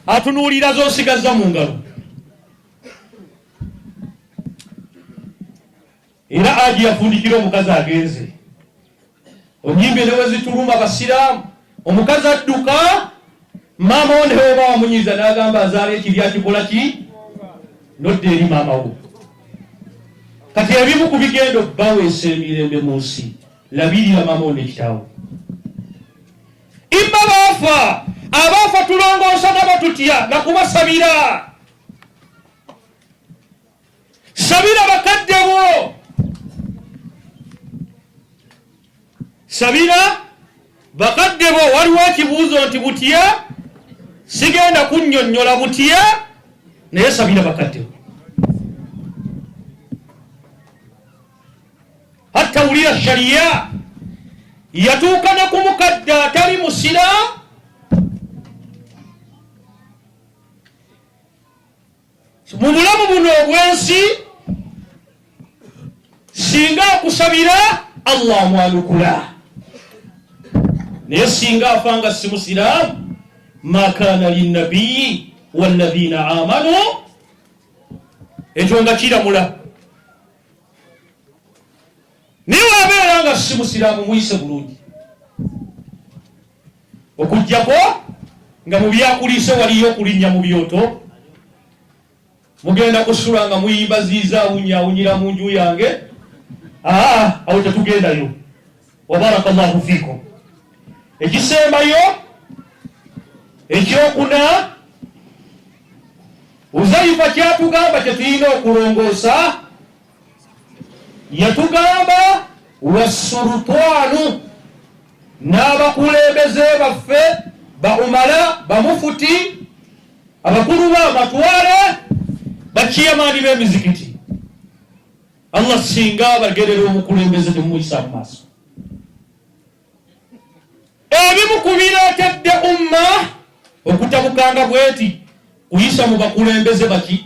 atunuulira z'osigaza mu ngalo. Era aji yafundikira omukazi agenze. Onyimbe ne wezituluma abasiraamu. Omukazi adduka, maama wo newe oba wamunyiza n'agamba azaala ekiri akikola ki? Nodde eri maama wo. Kati ebimu ku bigendo baweesa emirembe mu nsi. Labirira maama wo n'ekitaawo. Imba baafa, abaafa tulongoosa n'abatutya na kubasabira. Sabira bakadde bo. Sabira bakadde bo. Waliwo ekibuuzo nti butya sigenda kunnyonnyola butya naye sabira bakadde bo. Hatta wulira shariya yatuuka ne ku mukadde atali musiraamu mu bulamu buno obwensi singa akusabira Allah amwanukula. Naye singa afanga si musiraamu ma kana linnabiyyi walladhina amanu ekyo nga kiramula. Niwe abeera nga si musiraamu muyise bulungi okujjako nga mu byakulise waliyo okulinnya mu byoto, mugenda kusula nga muyimbaziiza awunyaawunyira mu nju yange. Awo tetugendayo. Wabarakallahu fiikum. Ekisembayo ekyokuna Uzaifa kyatugamba kyetulina okulongoosa, yatugamba wasulutwanu, n'abakulembeze baffe baumala bamufuti abakulu b'amatwale bakiyamaani b'emizikiti. Allah singa bagerera omukulembeze temuyisa mu maaso. Ebimu ku bireetedde umma okutabukanga bweti kuyisa mu bakulembeze baki.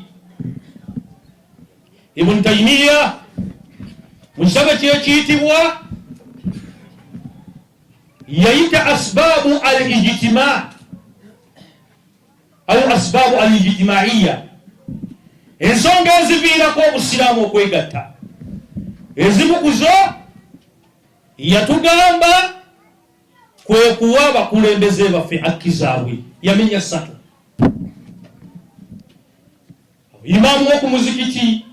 Ibn Taymiya mu kitabo kye ekiyitibwa yayita asbaabu al-ijtima au asbaabu al-ijtimaiya, ensonga eziviirako obusiraamu okwegatta. Ezimu ku zo yatugamba kwe kuwa abakulembeze baffe hakki zaabwe. Yamenya 3. Imaamu wo ku muzikiti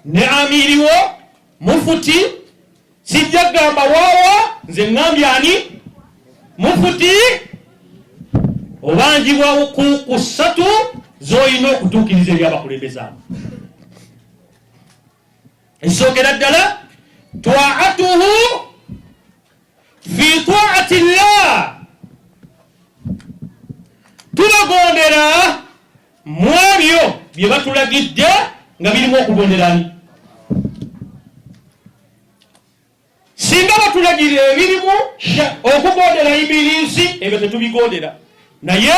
ne amiriwo mufuti, sijja gamba waawa nze ngambye ani mufuti, obanjibwa ku 3 z'olina okutuukiriza eri abakulembeze abo. Ensookera ddala twaatuhu fi taati llah, tubagondera mu ebyo bye batulagidde nga birimu okugonderani. Singa batulagira ebirimu okugondera ibilisi, ebyo tetubigondera, naye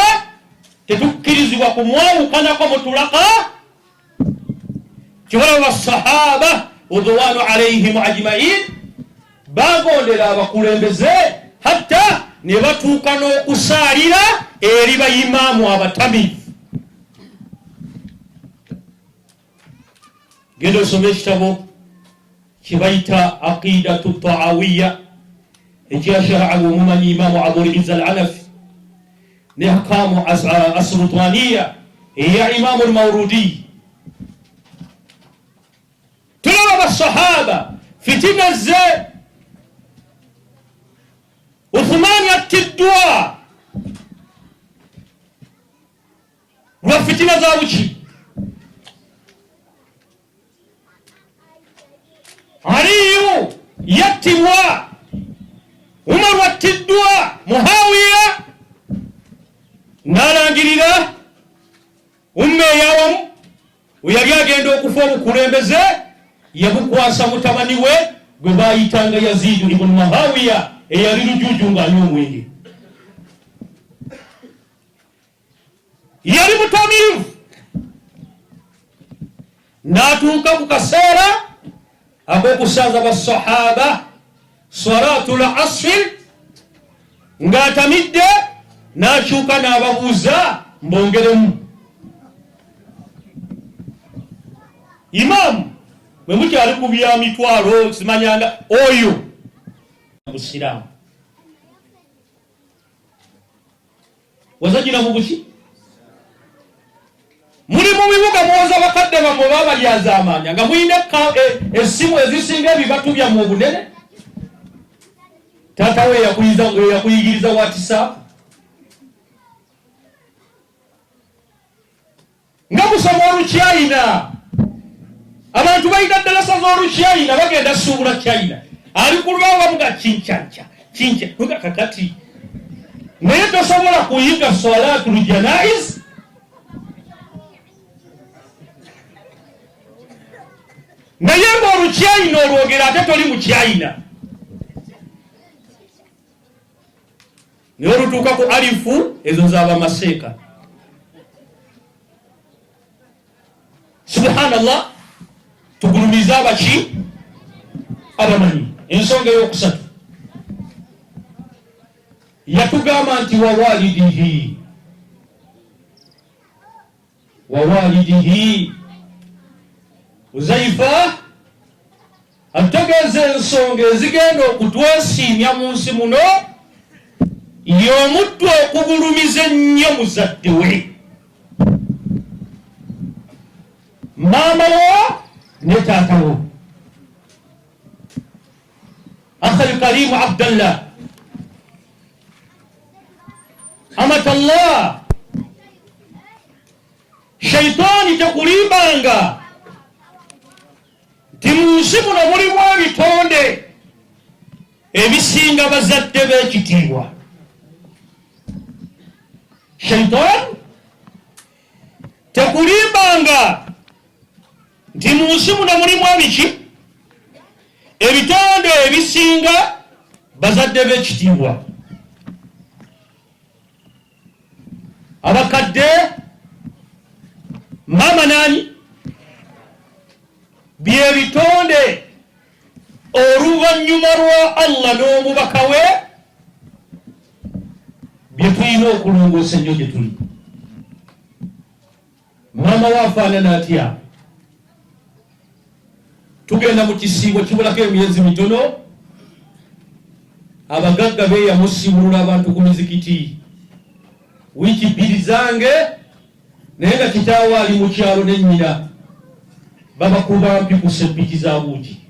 tetukkirizibwa kumwawukanako mutulaka. Kiwala basahaba udwanu alaihim ajmain bagondera abakulembeze hatta ne batuuka n'okusaalira eri bayimaamu abatamiivu. Genda osome ekitabo kibayita aqidatu ta'awiyya ekyashara'a omumanyi imaamu Abul Izza al-Hanafi, ne ahkaamu as-sultaniya eya imaamu al-Mawrudi. Tulaba basahaba fitina ze Uthmani attiddwa lwa fitina za buki. Aliyu yattibwa, Umaru attiddwa, Muawiya n'alangirira umme eyawamu yali agenda okufa obukulembeze, yabukwasa mutabani we gwe baayitanga Yazidu ibn Muawiya eyali lujuju ng'anywa omwenge. Yali mutamiivu, n'atuuka ku kaseera ak'okusaza basahaba salatul asr ng'atamidde, n'akyuka n'ababuuza mbongeremu imam bwe mukyali ku bya mitwalo simanyanga oyo musiramu wazajira mu buki muri mu bibuga mwoza bakadde bamwe babalyaza amaanya nga muyina essimu ezisinga ebibatu bya mu bunene tata we yakuyigiriza WhatsApp nga musoma olukyayina abantu bayita ddalasa z'olukyayina bagenda suubula kyayina ali ku lubawo bamuga kincanca nuga kakati naye tosobola kuyiga salaatul janaiz naye ng'olukyayina olwogera ate toli mu kyayina naye olutuuka ku alifu ezo zaaba maseeka subhanallah tugulumiza abaki abamanyi ensonga eyokusatu yatugamba nti wawalidihi Uzaifa ategeeza ensonga ezigenda okutwesiimya mu nsi muno y'omuttu okugulumiza ennyo muzadde we maama wo ne taata wo akhal karimu Abdallah amatallah shaitani tekulimbanga nti mu nsi muno mulimu ebitonde ebisinga bazadde b'ekitiibwa shaitani tekulimbanga nti mu nsi muno mulimu ebiki ebitonde ebisinga bazadde b'ekitiibwa abakadde mama nani byebitonde oluvannyuma lwa Allah n'omubaka we bye tulina okulongoosa ennyo gye tuli mama waafaanana atya tugenda mu kisiibo kibulako emyezi mitono abagagga beeyamusibulula abantu ku mizikiti wiiki bbiri zange naye nga kitaawo ali mu kyalo n'ennyina babakuba mpi ku seppiki za buugi